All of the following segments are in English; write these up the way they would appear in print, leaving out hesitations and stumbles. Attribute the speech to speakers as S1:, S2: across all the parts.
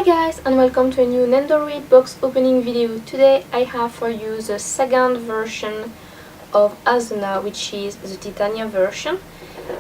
S1: guys, and welcome to a new Nendoroid box opening video. Today I have for you the second version of Asuna, which is the Titania version.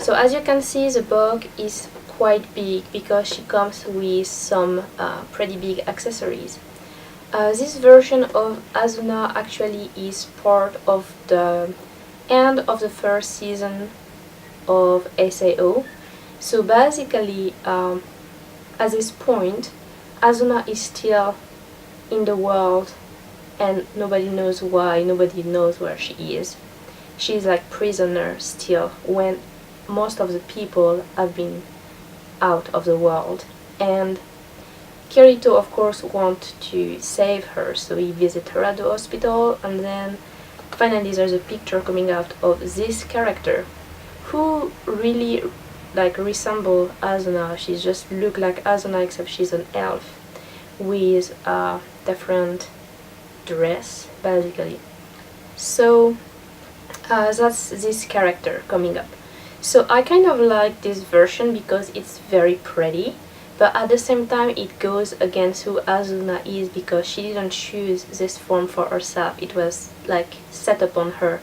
S1: So as you can see, the box is quite big because she comes with some pretty big accessories. This version of Asuna actually is part of the end of the first season of SAO. So basically, at this point, Asuna is still in the world and nobody knows why, nobody knows where she is. She's like prisoner still when most of the people have been out of the world. And Kirito of course wants to save her, so he visits her at the hospital, and then finally there's a picture coming out of this character who really resemble Asuna. She just look like Asuna except she's an elf with a different dress basically. So that's this character coming up. So I kind of like this version because it's very pretty, but at the same time it goes against who Asuna is because she didn't choose this form for herself. It was like set upon her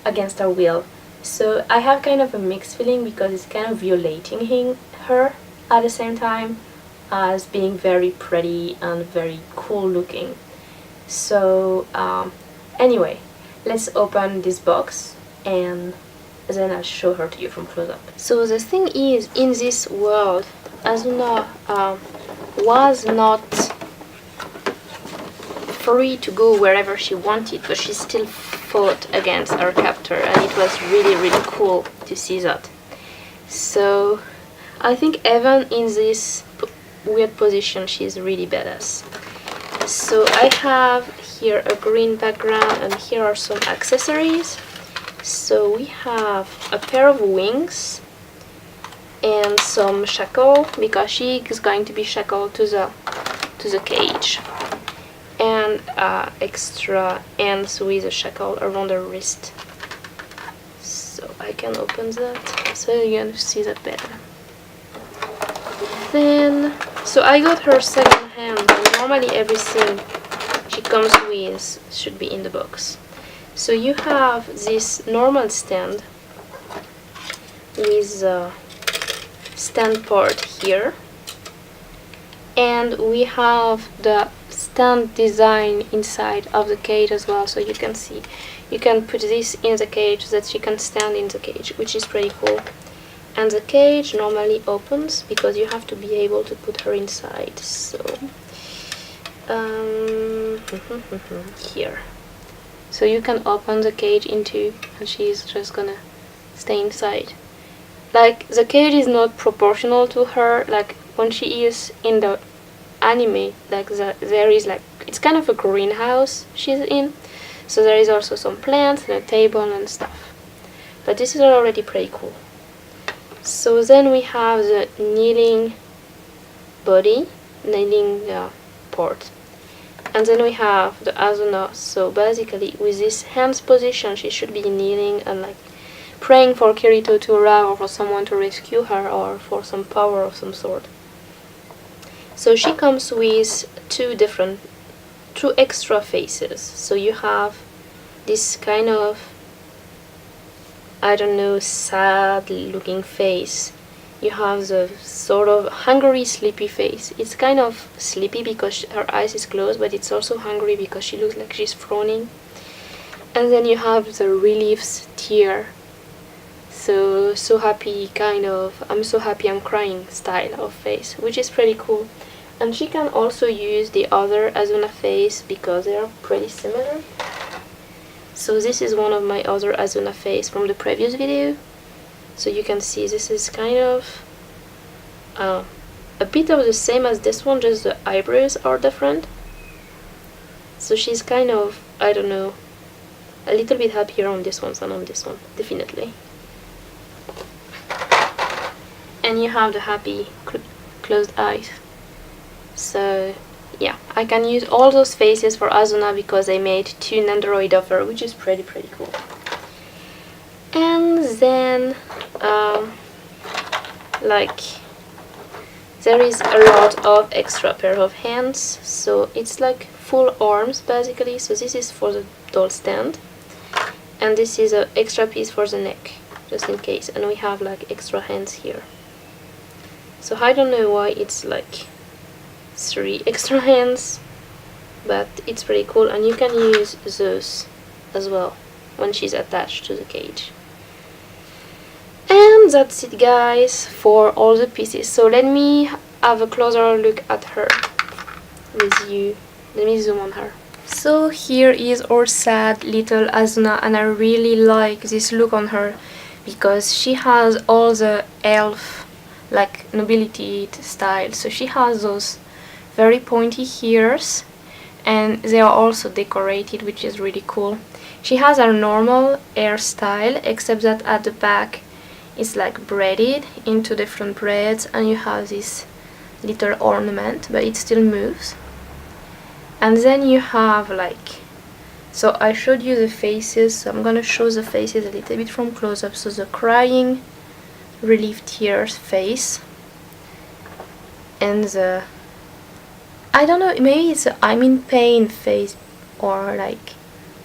S1: against her will. So I have kind of a mixed feeling because it's kind of violating her at the same time as being very pretty and very cool looking. So anyway, let's open this box and then I'll show her to you from close up. So the thing is, in this world, Asuna was not free to go wherever she wanted, but she still fought against her captor, and it was really cool to see that. So I think even in this weird position she's really badass. So I have here a green background and here are some accessories. So we have a pair of wings and some shackle because she is going to be shackled to the cage, and extra ends with a shackle around her wrist. So I can open that so you can see that better. Then, so I got her second hand, and normally everything she comes with should be in the box. So you have this normal stand with a stand part here, and we have the stand design inside of the cage as well, so you can see you can put this in the cage so that she can stand in the cage, which is pretty cool. And the cage normally opens because you have to be able to put her inside. So here, so you can open the cage into, and she's just gonna stay inside. Like, the cage is not proportional to her, like when she is in the anime, like there is like, it's kind of a greenhouse she's in, so there is also some plants and a table and stuff, but this is already pretty cool. So then we have the kneeling body, kneeling part, and then we have the Asuna. So basically with this hands position she should be kneeling and like praying for Kirito to arrive, or for someone to rescue her, or for some power of some sort. So she comes with two extra faces. So you have this kind of, I don't know, sad looking face. You have the sort of hungry, sleepy face. It's kind of sleepy because her eyes is closed, but it's also hungry because she looks like she's frowning. And then you have the reliefs tear. So happy, kind of I'm so happy I'm crying style of face, which is pretty cool. And she can also use the other Asuna face because they are pretty similar. So this is one of my other Asuna face from the previous video. So you can see this is kind of a bit of the same as this one, just the eyebrows are different. So she's kind of, I don't know, a little bit happier on this one than on this one, definitely. And you have the happy closed eyes. So yeah, I can use all those faces for Asuna because I made two Nendoroid of her, which is pretty cool. And then like there is a lot of extra pair of hands, so it's like full arms basically. So this is for the doll stand, and this is an extra piece for the neck, just in case. And we have like extra hands here. So I don't know why it's like 3 extra hands, but it's pretty cool, and you can use those as well when she's attached to the cage. And that's it, guys, for all the pieces. So let me have a closer look at her with you. Let me zoom on her. So here is our sad little Asuna, and I really like this look on her because she has all the elf like nobility style. So she has those very pointy ears, and they are also decorated, which is really cool. She has her normal hairstyle, except that at the back it's like braided into different braids, and you have this little ornament, but it still moves. And then you have like, so I showed you the faces, so I'm gonna show the faces a little bit from close up. So the crying relief tears face, and the, I don't know, maybe it's a I'm in pain face, or like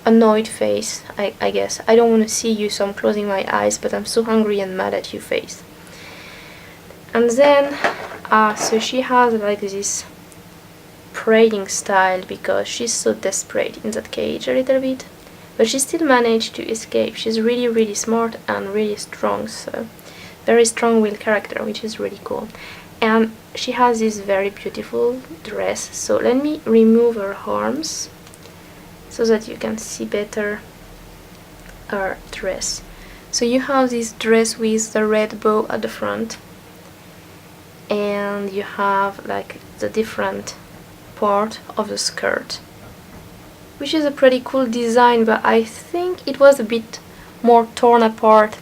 S1: annoyed face, I guess. I don't want to see you, so I'm closing my eyes, but I'm so hungry and mad at you face. And then so she has like this praying style because she's so desperate in that cage a little bit, but she still managed to escape. She's really, really smart and really strong, so very strong-willed character, which is really cool. And she has this very beautiful dress. So let me remove her arms so that you can see better her dress. So you have this dress with the red bow at the front, and you have like the different part of the skirt, which is a pretty cool design, but I think it was a bit more torn apart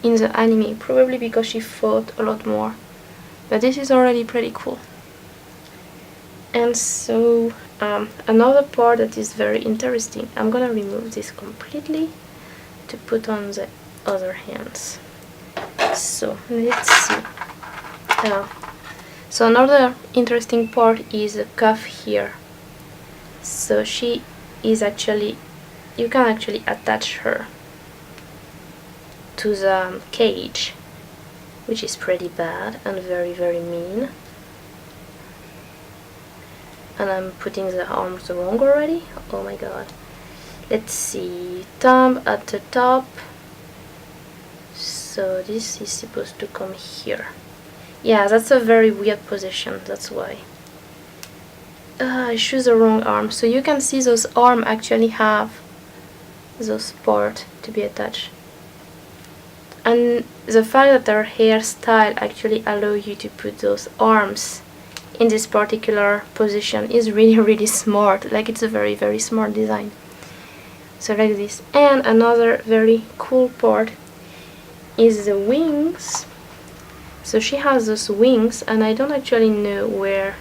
S1: in the anime, probably because she fought a lot more, but this is already pretty cool. And so another part that is very interesting, I'm gonna remove this completely to put on the other hands. So let's see. So another interesting part is the cuff here. So she is actually, you can actually attach her to the cage, which is pretty bad and very, very mean. And I'm putting the arms wrong already. Oh my god. Let's see. Thumb at the top. So this is supposed to come here. Yeah, that's a very weird position, that's why. I choose the wrong arm. So you can see those arms actually have those parts to be attached. And the fact that her hairstyle actually allows you to put those arms in this particular position is really, really smart. Like, it's a very, very smart design. So like this. And another very cool part is the wings. So she has those wings, and I don't actually know where.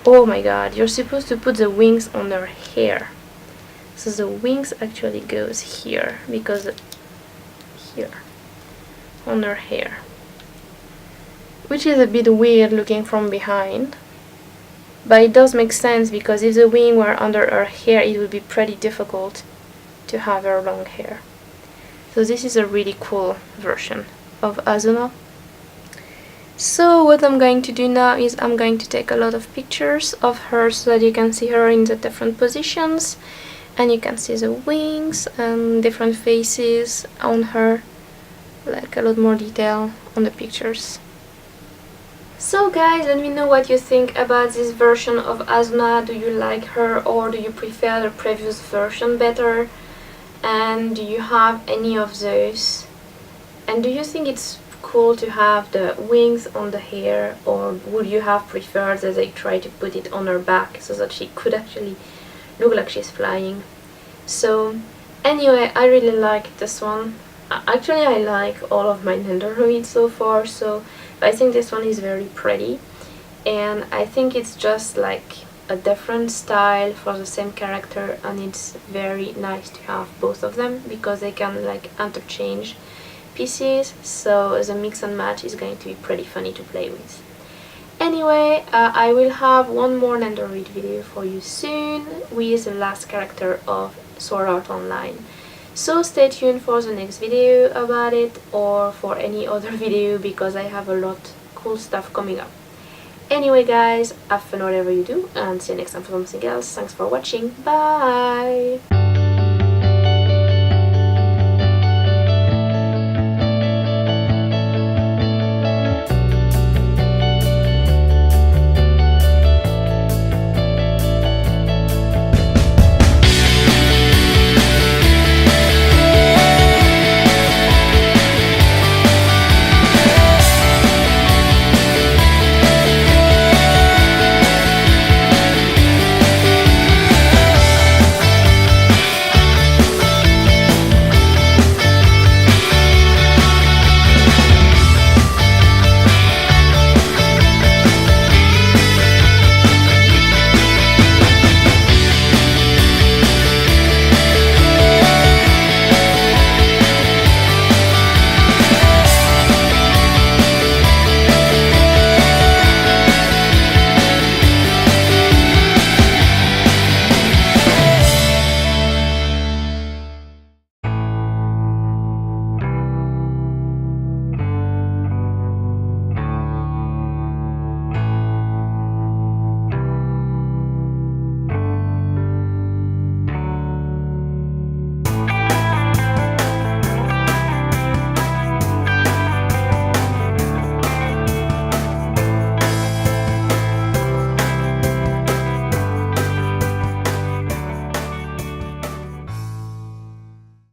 S1: Oh my god, you're supposed to put the wings on her hair. So the wings actually goes here, because here on her hair, which is a bit weird looking from behind, but it does make sense, because if the wing were under her hair, it would be pretty difficult to have her long hair. So this is a really cool version of Asuna. So what I'm going to do now is I'm going to take a lot of pictures of her so that you can see her in the different positions, and you can see the wings and different faces on her, like a lot more detail on the pictures. So guys, let me know what you think about this version of Asuna. Do you like her, or do you prefer the previous version better? And do you have any of those? And do you think it's cool to have the wings on the hair, or would you have preferred that they try to put it on her back so that she could actually look like she's flying? So anyway, I really like this one. Actually, I like all of my Nendoroid so far, so I think this one is very pretty, and I think it's just like a different style for the same character, and it's very nice to have both of them because they can like interchange pieces, so the mix and match is going to be pretty funny to play with. Anyway, I will have one more Nendoroid video for you soon with the last character of Sword Art Online. So stay tuned for the next video about it, or for any other video, because I have a lot cool stuff coming up. Anyway guys, have fun whatever you do, and see you next time for something else. Thanks for watching, bye!